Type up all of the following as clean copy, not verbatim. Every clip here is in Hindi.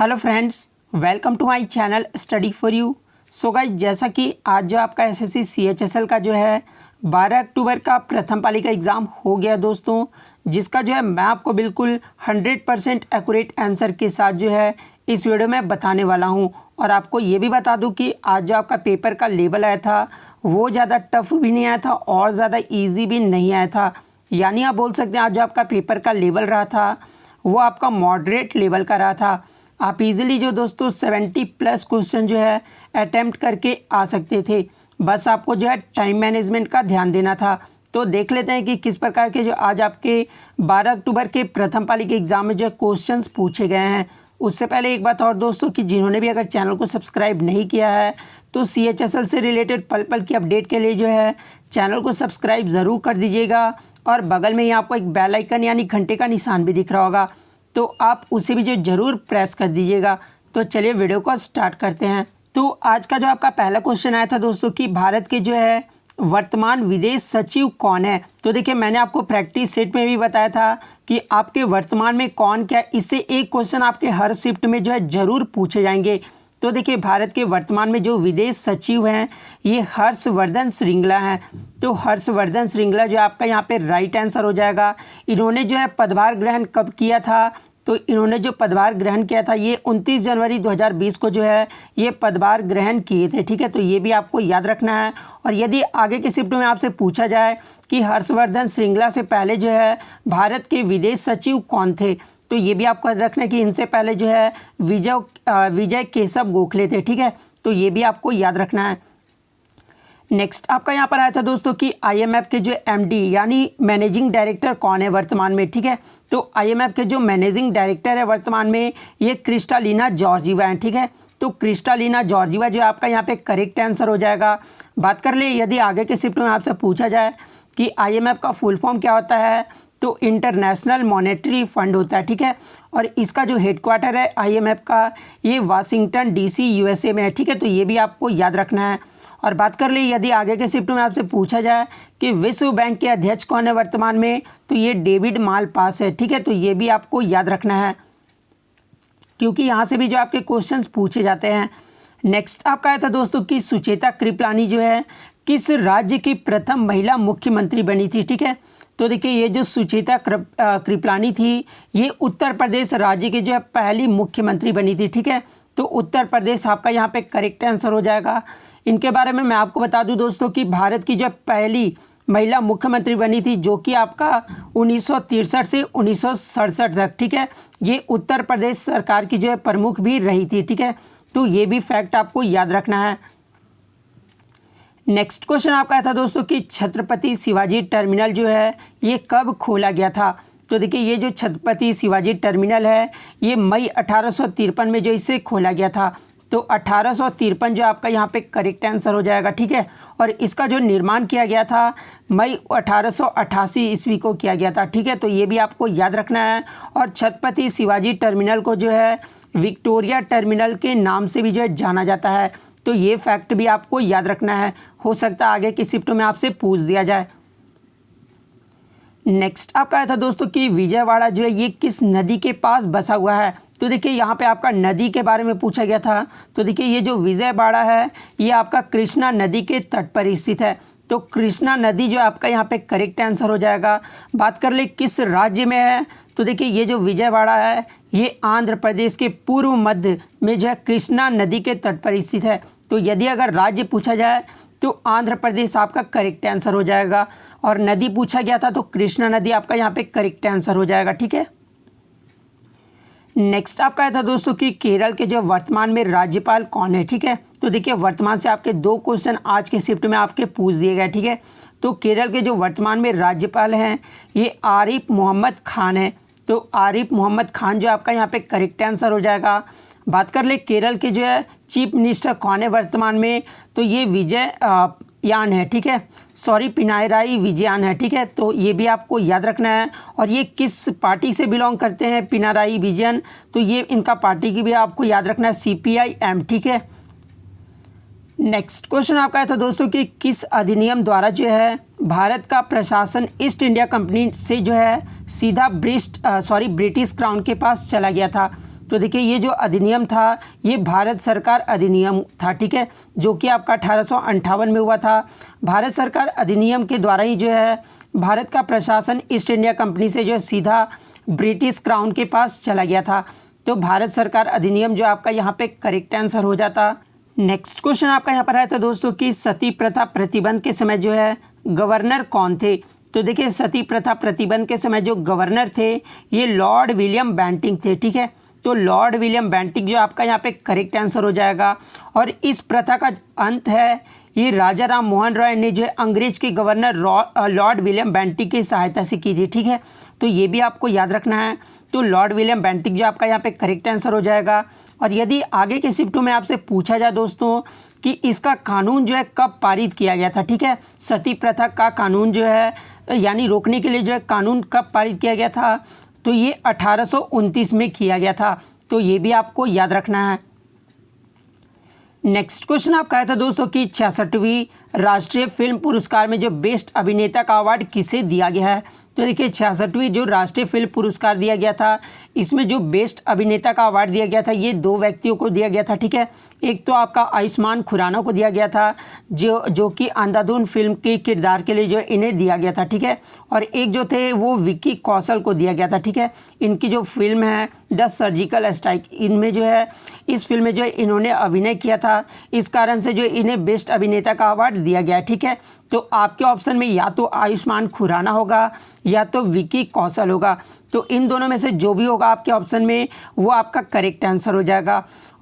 Hello friends, welcome to my channel study for you. So guys, जैसा कि आज जो आपका एसएससी सीएचएसएल का जो है 12 अक्टूबर का प्रथम पाली का एग्ज़ाम हो गया दोस्तों, जिसका जो है मैं आपको बिल्कुल 100% एक्यूरेट आंसर के साथ जो है इस वीडियो में बताने वाला हूं। और आपको ये भी बता दूं कि आज जो आपका पेपर का लेवल आया था वो ज़्यादा टफ भी नहीं आया था और ज़्यादा ईजी भी नहीं आया था। यानी आप बोल सकते हैं आज जो आपका पेपर का लेवल रहा था वो आपका मॉडरेट लेवल का रहा था। आप इजीली जो दोस्तों 70+ क्वेश्चन जो है अटेम्प्ट करके आ सकते थे। बस आपको जो है टाइम मैनेजमेंट का ध्यान देना था। तो देख लेते हैं कि किस प्रकार के जो आज आपके 12 अक्टूबर के प्रथम पाली के एग्ज़ाम में जो क्वेश्चंस पूछे गए हैं। उससे पहले एक बात और दोस्तों कि जिन्होंने भी अगर चैनल को सब्सक्राइब नहीं किया है तो सीएचएसएल से रिलेटेड पल पल की अपडेट के लिए जो है चैनल को सब्सक्राइब ज़रूर कर दीजिएगा। और बगल में ही आपको एक बेल आइकन यानी घंटे का निशान भी दिख रहा होगा, तो आप उसे भी जो ज़रूर प्रेस कर दीजिएगा। तो चलिए वीडियो को स्टार्ट करते हैं। तो आज का जो आपका पहला क्वेश्चन आया था दोस्तों कि भारत के जो है वर्तमान विदेश सचिव कौन है। तो देखिए, मैंने आपको प्रैक्टिस सेट में भी बताया था कि आपके वर्तमान में कौन क्या, इससे एक क्वेश्चन आपके हर शिफ्ट में जो है ज़रूर पूछे जाएंगे। तो देखिए, भारत के वर्तमान में जो विदेश सचिव हैं ये हर्षवर्धन श्रृंगला हैं। तो हर्षवर्धन श्रृंगला जो आपका यहाँ पे राइट आंसर हो जाएगा। इन्होंने जो है पदभार ग्रहण कब किया था, तो इन्होंने जो पदभार ग्रहण किया था ये 29 जनवरी 2020 को जो है ये पदभार ग्रहण किए थे। ठीक है, तो ये भी आपको याद रखना है। और यदि आगे के शिफ्ट में आपसे पूछा जाए कि हर्षवर्धन श्रृंगला से पहले जो है भारत के विदेश सचिव कौन थे, तो ये भी आपको याद रखना है कि इनसे पहले जो है विजय केशव गोखले थे। ठीक है, तो ये भी आपको याद रखना है। नेक्स्ट आपका यहाँ पर आया था दोस्तों कि आईएमएफ के जो एमडी यानी मैनेजिंग डायरेक्टर कौन है वर्तमान में। ठीक है, तो आईएमएफ के जो मैनेजिंग डायरेक्टर है वर्तमान में ये क्रिस्टालिना जॉर्जिवा हैं। ठीक है, तो क्रिस्टालिना जॉर्जिवा जो आपका यहाँ पे करेक्ट आंसर हो जाएगा। बात कर ले यदि आगे के शिफ्ट में आपसे पूछा जाए कि आईएमएफ का फुल फॉर्म क्या होता है, तो इंटरनेशनल मॉनेटरी फंड होता है। ठीक है, और इसका जो हेडक्वार्टर है आईएमएफ का ये वाशिंगटन डीसी यूएसए में है। ठीक है, तो ये भी आपको याद रखना है। और बात कर ली यदि आगे के शिफ्ट में आपसे पूछा जाए कि विश्व बैंक के अध्यक्ष कौन है वर्तमान में, तो ये डेविड मालपास है। ठीक है, तो ये भी आपको याद रखना है क्योंकि यहाँ से भी जो आपके क्वेश्चंस पूछे जाते हैं। नेक्स्ट आपका आया था दोस्तों कि सुचेता कृपलानी जो है किस राज्य की प्रथम महिला मुख्यमंत्री बनी थी। ठीक है, तो देखिए ये जो सुचेता कृपलानी थी ये उत्तर प्रदेश राज्य की जो है पहली मुख्यमंत्री बनी थी। ठीक है, तो उत्तर प्रदेश आपका यहाँ पे करेक्ट आंसर हो जाएगा। इनके बारे में मैं आपको बता दूं दोस्तों कि भारत की जो पहली महिला मुख्यमंत्री बनी थी जो कि आपका 1963 से 1967 तक। ठीक है, ये उत्तर प्रदेश सरकार की जो है प्रमुख भी रही थी। ठीक है, तो ये भी फैक्ट आपको याद रखना है। नेक्स्ट क्वेश्चन आपका था दोस्तों कि छत्रपति शिवाजी टर्मिनल जो है ये कब खोला गया था। तो देखिए ये जो छत्रपति शिवाजी टर्मिनल है ये मई 1853 में जो इसे खोला गया था। तो 1853 जो आपका यहाँ पे करेक्ट आंसर हो जाएगा। ठीक है, और इसका जो निर्माण किया गया था मई 1888 ईस्वी को किया गया था। ठीक है, तो ये भी आपको याद रखना है। और छत्रपति शिवाजी टर्मिनल को जो है विक्टोरिया टर्मिनल के नाम से भी जो है जाना जाता है। तो ये फैक्ट भी आपको याद रखना है, हो सकता है आगे की शिफ्ट में आपसे पूछ दिया जाए। नेक्स्ट आपका आया था दोस्तों कि विजयवाड़ा जो है ये किस नदी के पास बसा हुआ है। तो देखिए यहाँ पे आपका नदी के बारे में पूछा गया था। तो देखिए ये जो विजयवाड़ा है ये आपका कृष्णा नदी के तट पर स्थित है। तो कृष्णा नदी जो आपका यहाँ पे करेक्ट आंसर हो जाएगा। बात कर ले किस राज्य में है, तो देखिए ये जो विजयवाड़ा है ये आंध्र प्रदेश के पूर्व मध्य में जो है कृष्णा नदी के तट पर स्थित है। तो यदि अगर राज्य पूछा जाए तो आंध्र प्रदेश आपका करेक्ट आंसर हो जाएगा। और नदी पूछा गया था तो कृष्णा नदी आपका यहाँ पे करेक्ट आंसर हो जाएगा। ठीक है, नेक्स्ट आपका आया था दोस्तों कि केरल के जो वर्तमान में राज्यपाल कौन है। ठीक है, तो देखिए वर्तमान से आपके 2 क्वेश्चन आज के शिफ्ट में आपके पूछ दिए गए। ठीक है, तो केरल के जो वर्तमान में राज्यपाल हैं ये आरिफ मोहम्मद खान है। तो आरिफ मोहम्मद खान जो आपका यहाँ पे करेक्ट आंसर हो जाएगा। बात कर ले केरल के जो है चीफ मिनिस्टर कौन है वर्तमान में, तो ये विजययान है। ठीक है, सॉरी पिनाराई विजयन है। ठीक है, तो ये भी आपको याद रखना है। और ये किस पार्टी से बिलोंग करते हैं पिनाराई विजयन, तो ये इनका पार्टी की भी आपको याद रखना है CPIM। ठीक है, नेक्स्ट क्वेश्चन आपका आया था दोस्तों कि किस अधिनियम द्वारा जो है भारत का प्रशासन ईस्ट इंडिया कंपनी से जो है सीधा ब्रिटिश क्राउन के पास चला गया था। तो देखिए ये जो अधिनियम था ये भारत सरकार अधिनियम था, ठीक है, जो कि आपका 1858 में हुआ था। भारत सरकार अधिनियम के द्वारा ही जो है भारत का प्रशासन ईस्ट इंडिया कंपनी से जो है सीधा ब्रिटिश क्राउन के पास चला गया था। तो भारत सरकार अधिनियम जो आपका यहाँ पे करेक्ट आंसर हो जाता। नेक्स्ट क्वेश्चन आपका यहाँ पर है तो दोस्तों कि सती प्रथा प्रतिबंध के समय जो है गवर्नर कौन थे। तो देखिए सती प्रथा प्रतिबंध के समय जो गवर्नर थे ये लॉर्ड विलियम बेंटिंक थे, ठीक है। तो लॉर्ड विलियम बेंटिंक जो आपका यहाँ पे करेक्ट आंसर हो जाएगा। और इस प्रथा का अंत है ये राजा राम मोहन रॉय ने जो है अंग्रेज के गवर्नर लॉर्ड विलियम बेंटिंक की सहायता से की थी, ठीक है। तो ये भी आपको याद रखना है। तो लॉर्ड विलियम बेंटिंक जो आपका यहाँ पे करेक्ट आंसर हो जाएगा। और यदि आगे के शिफ्टों में आपसे पूछा जाए दोस्तों कि इसका कानून जो है कब पारित किया गया था, ठीक है, सती प्रथा का कानून जो है यानी रोकने के लिए जो है कानून कब पारित किया गया था, तो ये 1829 में किया गया था। तो ये भी आपको याद रखना है। नेक्स्ट क्वेश्चन आपका है था दोस्तों कि 66वीं राष्ट्रीय फिल्म पुरस्कार में जो बेस्ट अभिनेता का अवार्ड किसे दिया गया है। तो देखिए 66वीं जो राष्ट्रीय फिल्म पुरस्कार दिया गया था इसमें जो बेस्ट अभिनेता का अवार्ड दिया गया था ये दो व्यक्तियों को दिया गया था, ठीक है। एक तो आपका आयुष्मान खुराना को दिया गया था जो कि अंधाधुन फिल्म के किरदार के लिए जो इन्हें दिया गया था, ठीक है। और एक जो थे वो विक्की कौशल को दिया गया था, ठीक है। इनकी जो फिल्म है द सर्जिकल स्ट्राइक, इनमें जो है इस फिल्म में जो इन्होंने अभिनय किया था, इस कारण से जो इन्हें बेस्ट अभिनेता का अवार्ड दिया गया, ठीक है। तो आपके ऑप्शन में या तो आयुष्मान खुराना होगा या तो विक्की कौशल होगा। तो इन दोनों में से जो भी होगा आपके ऑप्शन में वो आपका करेक्ट आंसर हो जाएगा।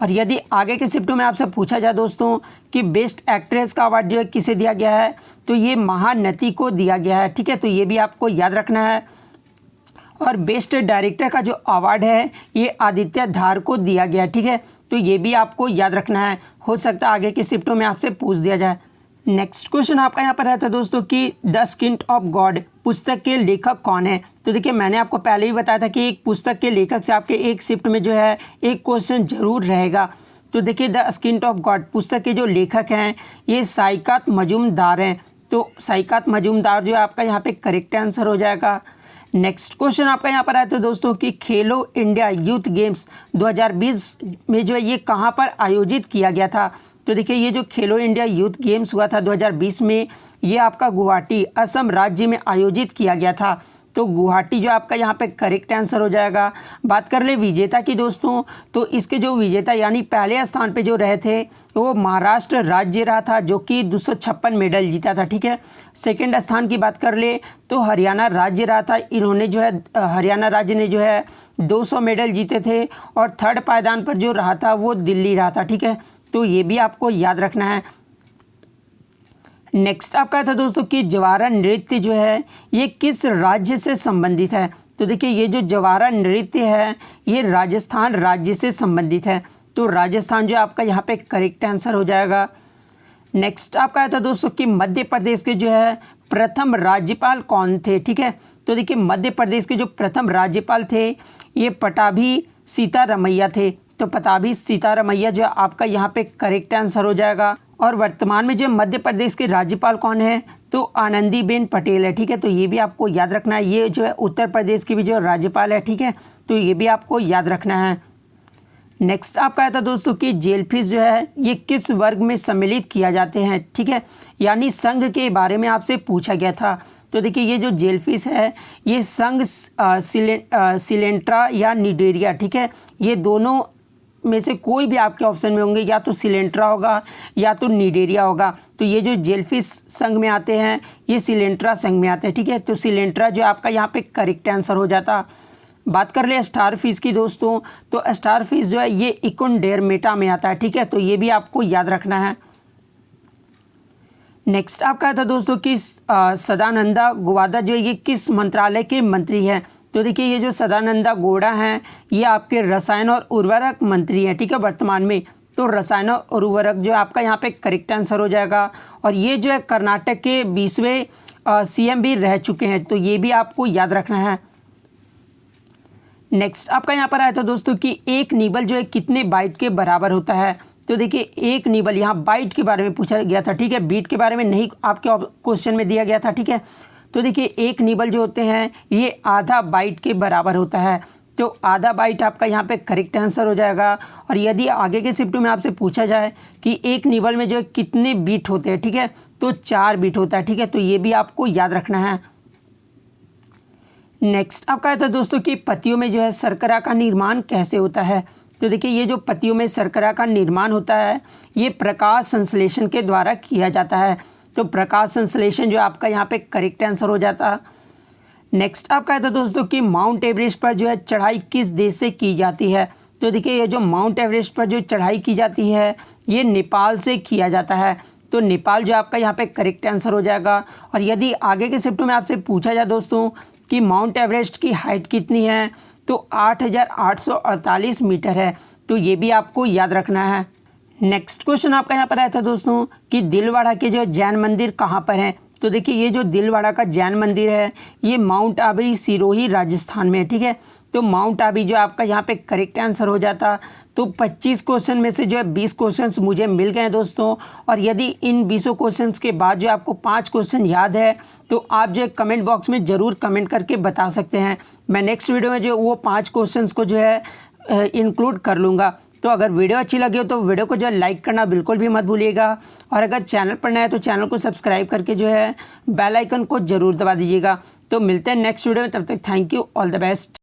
और यदि आगे के शिफ्टों में आपसे पूछा जाए दोस्तों कि बेस्ट एक्ट्रेस का अवार्ड जो है किसे दिया गया है, तो ये महानती को दिया गया है, ठीक है। तो ये भी आपको याद रखना है। और बेस्ट डायरेक्टर का जो अवार्ड है ये आदित्य धार को दिया गया है, ठीक है। तो ये भी आपको याद रखना है, हो सकता है आगे के शिफ्टों में आपसे पूछ दिया जाए। नेक्स्ट क्वेश्चन आपका यहाँ पर रहता है दोस्तों कि द स्किन ऑफ गॉड पुस्तक के लेखक कौन है। तो देखिए मैंने आपको पहले ही बताया था कि एक पुस्तक के लेखक से आपके एक शिफ्ट में जो है एक क्वेश्चन जरूर रहेगा। तो देखिए द स्किन ऑफ गॉड पुस्तक के जो लेखक हैं ये साइकात मजूमदार हैं। तो साइकात मजूमदार जो है आपका यहाँ पे करेक्ट आंसर हो जाएगा। नेक्स्ट क्वेश्चन आपका यहाँ पर आता है दोस्तों कि खेलो इंडिया यूथ गेम्स 2020 में जो है ये कहाँ पर आयोजित किया गया था। तो देखिए ये जो खेलो इंडिया यूथ गेम्स हुआ था 2020 में ये आपका गुवाहाटी असम राज्य में आयोजित किया गया था। तो गुवाहाटी जो आपका यहाँ पे करेक्ट आंसर हो जाएगा। बात कर ले विजेता की दोस्तों, तो इसके जो विजेता यानी पहले स्थान पे जो रहे थे वो महाराष्ट्र राज्य रहा था जो कि 256 मेडल जीता था, ठीक है। सेकंड स्थान की बात कर ले तो हरियाणा राज्य रहा था, इन्होंने जो है हरियाणा राज्य ने जो है 200 मेडल जीते थे। और थर्ड पायदान पर जो रहा था वो दिल्ली रहा था, ठीक है। तो ये भी आपको याद रखना है। नेक्स्ट आपका था दोस्तों कि जवारा नृत्य जो है ये किस राज्य से संबंधित है। तो देखिए ये जो जवारा नृत्य है ये राजस्थान राज्य से संबंधित है। तो राजस्थान जो आपका यहाँ पे करेक्ट आंसर हो जाएगा। नेक्स्ट आपका था दोस्तों कि मध्य प्रदेश के जो है प्रथम राज्यपाल कौन थे, ठीक है। तो देखिए मध्य प्रदेश के जो प्रथम राज्यपाल थे ये पटाभी सीतारमैया थे। तो पटाभी सीतारमैया जो आपका यहाँ पे करेक्ट आंसर हो जाएगा। और वर्तमान में जो मध्य प्रदेश के राज्यपाल कौन है तो आनंदीबेन पटेल है, ठीक है। तो ये भी आपको याद रखना है। ये जो है उत्तर प्रदेश की भी जो राज्यपाल है, ठीक है। तो ये भी आपको याद रखना है। नेक्स्ट आपका आता दोस्तों कि जेलफिश जो है ये किस वर्ग में सम्मिलित किया जाते हैं, ठीक है, यानी संघ के बारे में आपसे पूछा गया था। तो देखिए ये जो जेलफिश है ये संघ सिलेंट्रा या निडेरिया, ठीक है, ये दोनों में से कोई भी आपके ऑप्शन में होंगे, या तो सिलेंट्रा होगा या तो निडेरिया होगा। तो ये जो जेलफिश संघ में आते हैं ये सिलेंट्रा संघ में आते हैं, ठीक है। तो सिलेंट्रा जो आपका यहाँ पे करेक्ट आंसर हो जाता। बात कर ले स्टार फिश की दोस्तों, तो स्टार फिश जो है ये इकोनडेर्मेटा में आता है, ठीक है। तो ये भी आपको याद रखना है। नेक्स्ट आपका था दोस्तों कि सदानंदा गौड़ा जो है ये किस मंत्रालय के मंत्री हैं। तो देखिए ये जो सदानंदा गौड़ा हैं ये आपके रसायन और उर्वरक मंत्री हैं, ठीक है, वर्तमान में। तो रसायन और उर्वरक जो आपका यहाँ पे करेक्ट आंसर हो जाएगा। और ये जो है कर्नाटक के 20वें CM भी रह चुके हैं। तो ये भी आपको याद रखना है। नेक्स्ट आपका यहाँ पर आया था दोस्तों कि एक नीबल जो है कितने बाइट के बराबर होता है। तो देखिए एक नीबल यहाँ बाइट के बारे में पूछा गया था, ठीक है, बीट के बारे में नहीं आपके क्वेश्चन में दिया गया था, ठीक है। तो देखिए एक नीबल जो होते हैं ये आधा बाइट के बराबर होता है। तो आधा बाइट आपका यहाँ पे करेक्ट आंसर हो जाएगा। और यदि आगे के शिफ्ट में आपसे पूछा जाए कि एक निबल में जो है कितने बीट होते हैं, ठीक है, तो 4 बीट होता है, ठीक है, तो ये भी आपको याद रखना है। नेक्स्ट आपका आता है दोस्तों कि पत्तियों में जो है शर्करा का निर्माण कैसे होता है। तो देखिए ये जो पत्तियों में शर्करा का निर्माण होता है ये प्रकाश संश्लेषण के द्वारा किया जाता है। तो प्रकाश संश्लेषण जो आपका यहाँ पे करेक्ट आंसर हो जाता है। नेक्स्ट आपका आता है दोस्तों कि माउंट एवरेस्ट पर जो है चढ़ाई किस देश से की जाती है। तो देखिए ये जो माउंट एवरेस्ट पर जो चढ़ाई की जाती है ये नेपाल से किया जाता है। तो नेपाल जो आपका यहाँ पे करेक्ट आंसर हो जाएगा। और यदि आगे के शिफ्ट में आपसे पूछा जाए दोस्तों कि माउंट एवरेस्ट की हाइट कितनी है, तो 8,848 मीटर है। तो ये भी आपको याद रखना है। नेक्स्ट क्वेश्चन आपका यहाँ पर आया था दोस्तों कि दिलवाड़ा के जो जैन मंदिर कहाँ पर हैं। तो देखिए ये जो दिलवाड़ा का जैन मंदिर है ये माउंट आबू सिरोही राजस्थान में है, ठीक है। तो माउंट आबू जो आपका यहाँ पे करेक्ट आंसर हो जाता। तो 25 क्वेश्चन में से जो है 20 क्वेश्चंस मुझे मिल गए हैं दोस्तों। और यदि इन 20 क्वेश्चंस के बाद जो आपको 5 क्वेश्चन याद है तो आप जो है कमेंट बॉक्स में ज़रूर कमेंट करके बता सकते हैं। मैं नेक्स्ट वीडियो में जो वो 5 क्वेश्चंस को जो है इंक्लूड कर लूँगा। तो अगर वीडियो अच्छी लगी हो तो वीडियो को जो है लाइक करना बिल्कुल भी मत भूलिएगा। और अगर चैनल पर नया है तो चैनल को सब्सक्राइब करके जो है बेल आइकन को ज़रूर दबा दीजिएगा। तो मिलते हैं नेक्स्ट वीडियो में, तब तक thank you, all the best.